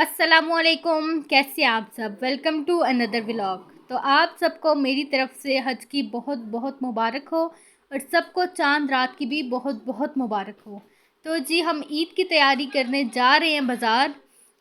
अस्सलामुअलैकुम, कैसे आप सब। Welcome to another vlog. तो आप सबको मेरी तरफ से हज की बहुत बहुत मुबारक हो और सबको चांद रात की भी बहुत बहुत मुबारक हो। तो जी हम ईद की तैयारी करने जा रहे हैं बाज़ार।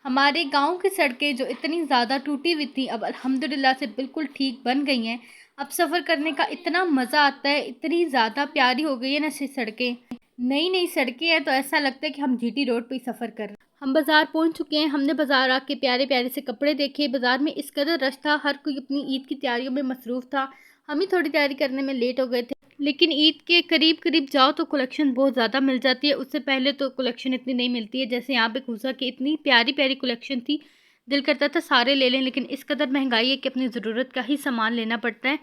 हमारे गांव की सड़कें जो इतनी ज़्यादा टूटी हुई थी अब अल्हम्दुलिल्लाह से बिल्कुल ठीक बन गई हैं। अब सफ़र करने का इतना मज़ा आता है, इतनी ज़्यादा प्यारी हो गई है ना सड़कें। नई नई सड़कें हैं तो ऐसा लगता है कि हम जीटी रोड पे ही सफ़र कर रहे हैं। हम बाज़ार पहुंच चुके हैं। हमने बाज़ार आके प्यारे प्यारे से कपड़े देखे। बाज़ार में इस कदर रश था, हर कोई अपनी ईद की तैयारियों में मसरूफ़ था। हम ही थोड़ी तैयारी करने में लेट हो गए थे, लेकिन ईद के करीब करीब जाओ तो कलेक्शन बहुत ज़्यादा मिल जाती है। उससे पहले तो कलेक्शन इतनी नहीं मिलती है। जैसे यहाँ पे खूसा की इतनी प्यारी प्यारी कलेक्शन थी, दिल करता था सारे ले लें, लेकिन इस कदर महंगाई है कि अपनी ज़रूरत का ही सामान लेना पड़ता है।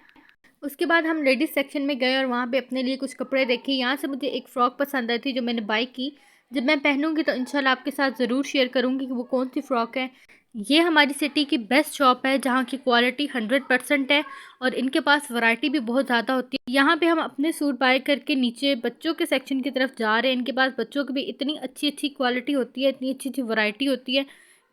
उसके बाद हम लेडीज़ सेक्शन में गए और वहाँ पे अपने लिए कुछ कपड़े देखे। यहाँ से मुझे एक फ़्रॉक पसंद आई थी जो मैंने बाय की। जब मैं पहनूंगी तो इंशाल्लाह आपके साथ ज़रूर शेयर करूँगी कि वो कौन सी फ़्रॉक है। ये हमारी सिटी की बेस्ट शॉप है जहाँ की क्वालिटी 100% है और इनके पास वैरायटी भी बहुत ज़्यादा होती है। यहाँ पे हम अपने सूट बाय करके नीचे बच्चों के सेक्शन की तरफ जा रहे हैं। इनके पास बच्चों की भी इतनी अच्छी अच्छी क्वालिटी होती है, इतनी अच्छी अच्छी वैरायटी होती है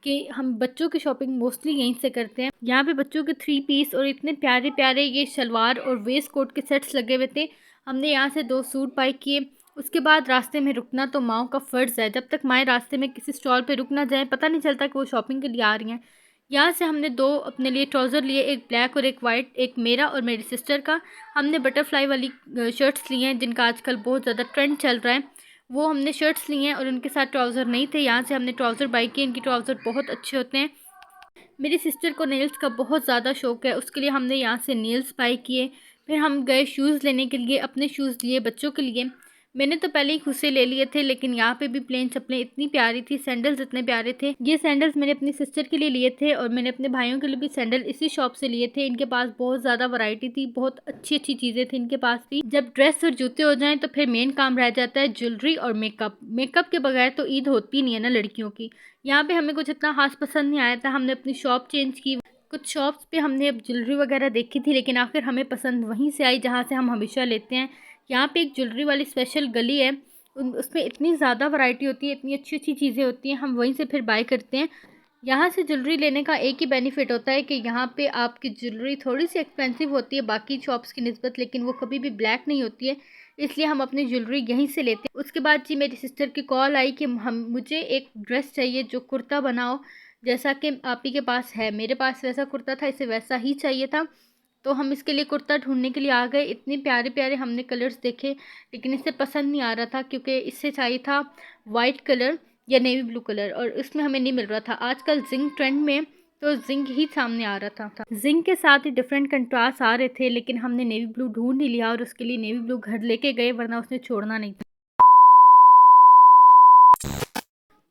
कि हम बच्चों की शॉपिंग मोस्टली यहीं से करते हैं। यहाँ पे बच्चों के 3 पीस और इतने प्यारे प्यारे ये शलवार और वेस्ट कोट के सेट्स लगे हुए थे। हमने यहाँ से 2 सूट बाय किए। उसके बाद रास्ते में रुकना तो माँओं का फ़र्ज़ है। जब तक माएँ रास्ते में किसी स्टॉल पे रुक ना जाएँ, पता नहीं चलता कि वो शॉपिंग के लिए आ रही हैं। यहाँ से हमने 2 अपने लिए ट्राउज़र लिए, एक ब्लैक और एक वाइट, एक मेरा और मेरी सिस्टर का। हमने बटरफ्लाई वाली शर्ट्स ली हैं जिनका आजकल बहुत ज़्यादा ट्रेंड चल रहा है। वो हमने शर्ट्स ली हैं और उनके साथ ट्राउज़र नहीं थे। यहाँ से हमने ट्राउज़र बाय किए। इनकी ट्राउज़र बहुत अच्छे होते हैं। मेरी सिस्टर को नेल्स का बहुत ज़्यादा शौक़ है, उसके लिए हमने यहाँ से नेल्स बाय किए। फिर हम गए शूज़ लेने के लिए, अपने शूज़ लिए बच्चों के लिए। मैंने तो पहले ही खुद से ले लिए थे, लेकिन यहाँ पे भी प्लेन चप्पलें इतनी प्यारी थी, सैंडल्स इतने प्यारे थे। ये सैंडल्स मैंने अपनी सिस्टर के लिए लिए थे और मैंने अपने भाइयों के लिए भी सैंडल इसी शॉप से लिए थे। इनके पास बहुत ज़्यादा वैरायटी थी, बहुत अच्छी अच्छी चीज़ें थी इनके पास भी। जब ड्रेस और जूते हो जाएँ तो फिर मेन काम रह जाता है ज्वेलरी और मेकअप। मेकअप के बगैर तो ईद होती नहीं है ना लड़कियों की। यहाँ पे हमें कुछ इतना खास पसंद नहीं आया था, हमने अपनी शॉप चेंज की। कुछ शॉप्स पे हमने अब ज्वेलरी वगैरह देखी थी, लेकिन आखिर हमें पसंद वहीं से आई जहाँ से हम हमेशा लेते हैं। यहाँ पे एक ज्वेलरी वाली स्पेशल गली है, उसमें इतनी ज़्यादा वैरायटी होती है, इतनी अच्छी अच्छी चीज़ें होती हैं, हम वहीं से फिर बाय करते हैं। यहाँ से ज्वेलरी लेने का एक ही बेनिफिट होता है कि यहाँ पे आपकी ज्वेलरी थोड़ी सी एक्सपेंसिव होती है बाकी शॉप्स की निस्बत, लेकिन वो कभी भी ब्लैक नहीं होती है, इसलिए हम अपनी ज्वेलरी यहीं से लेते हैं। उसके बाद जी मेरी सिस्टर की कॉल आई कि हम मुझे एक ड्रेस चाहिए जो कुर्ता बनाओ, जैसा कि आप ही के पास है। मेरे पास वैसा कुर्ता था, इसे वैसा ही चाहिए था। तो हम इसके लिए कुर्ता ढूंढने के लिए आ गए। इतने प्यारे प्यारे हमने कलर्स देखे, लेकिन इससे पसंद नहीं आ रहा था क्योंकि इससे चाहिए था वाइट कलर या नेवी ब्लू कलर, और इसमें हमें नहीं मिल रहा था। आजकल जिंक ट्रेंड में, तो जिंक ही सामने आ रहा था। जिंक के साथ ही डिफरेंट कंट्रास्ट आ रहे थे, लेकिन हमने नेवी ब्लू ढूंढ ही लिया और उसके लिए नेवी ब्लू घर लेके गए, वरना उसने छोड़ना नहीं था।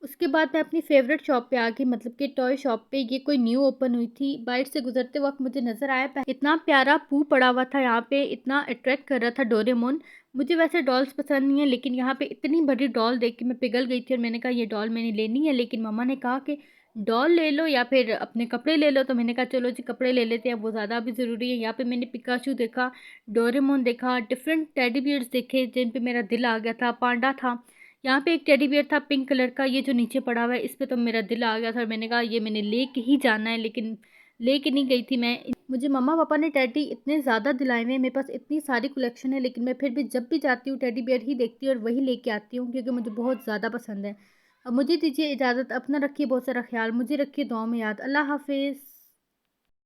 उसके बाद मैं अपनी फ़ेवरेट शॉप पे आ गई, मतलब कि टॉय शॉप पे। ये कोई न्यू ओपन हुई थी। बाइट से गुजरते वक्त मुझे नज़र आया, इतना प्यारा पू पड़ा हुआ था यहाँ पे, इतना अट्रैक्ट कर रहा था डोरेमोन। मुझे वैसे डॉल्स पसंद नहीं है, लेकिन यहाँ पे इतनी बड़ी डॉल देख के मैं पिघल गई थी और मैंने कहा ये डॉल मैंने लेनी है। लेकिन मम्मा ने कहा कि डॉल ले लो या फिर अपने कपड़े ले लो, तो मैंने कहा चलो जी कपड़े ले लेते हैं, वो ज़्यादा भी ज़रूरी है। यहाँ पे मैंने पिकाचू देखा, डोरेमोन देखा, डिफरेंट टेडी बियर्स देखे जिन पे मेरा दिल आ गया था। पांडा था, यहाँ पे एक टेडी बियर था पिंक कलर का, ये जो नीचे पड़ा हुआ है, इस पे तो मेरा दिल आ गया था और मैंने कहा ये मैंने लेके ही जाना है, लेकिन लेके नहीं गई थी मैं। मुझे मम्मा पापा ने टेडी इतने ज़्यादा दिलाए हुए हैं, मेरे पास इतनी सारी कलेक्शन है, लेकिन मैं फिर भी जब भी जाती हूँ टेडी बियर ही देखती हूँ और वही लेके आती हूँ क्योंकि मुझे बहुत ज़्यादा पसंद है। अब मुझे दीजिए इजाज़त, अपना रखिए बहुत सारा ख्याल, मुझे रखिए दुआ में याद। अल्लाह हाफिज़।